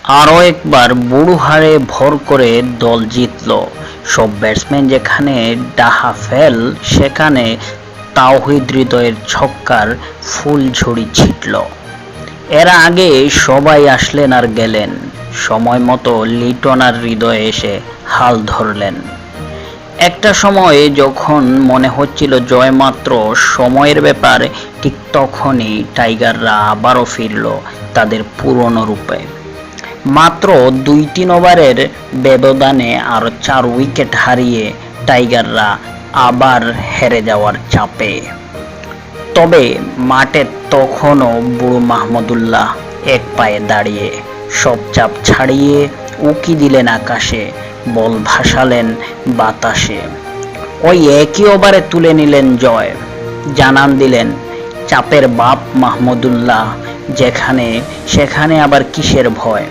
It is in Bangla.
আরও একবার বুড়ো হারে ভর করে দল জিতল। সব ব্যাটসম্যান যেখানে ডাহা ফেল, সেখানে তাওহিদ হৃদয়ের ছক্কার ফুলঝুরি ছিটল। এর আগে সবাই আসলেন আর গেলেন, সময় মতো লিটন আর হৃদয় এসে হাল ধরলেন। একটা সময়ে যখন মনে হচ্ছিল জয় মাত্র সময়ের ব্যাপার, ঠিক তখনই টাইগাররা আবারও ফিরল তাদের পুরনো রূপে। মাত্র ২-৩ ওভারের ব্যবধানে আরও ৪ উইকেট হারিয়ে টাইগাররা আবার হেরে যাওয়ার চাপে। তবে মাঠে তখনও বুড়ো মাহমুদুল্লাহ এক পায়ে দাঁড়িয়ে সব চাপ ছাড়িয়ে উঁকি দিলেন আকাশে, বল ভাসালেন বাতাসে। ওই একই ওভারে তুলে নিলেন জয়, জানান দিলেন চাপের বাপ মাহমুদুল্লাহ যেখানে সেখানে আবার কিসের ভয়।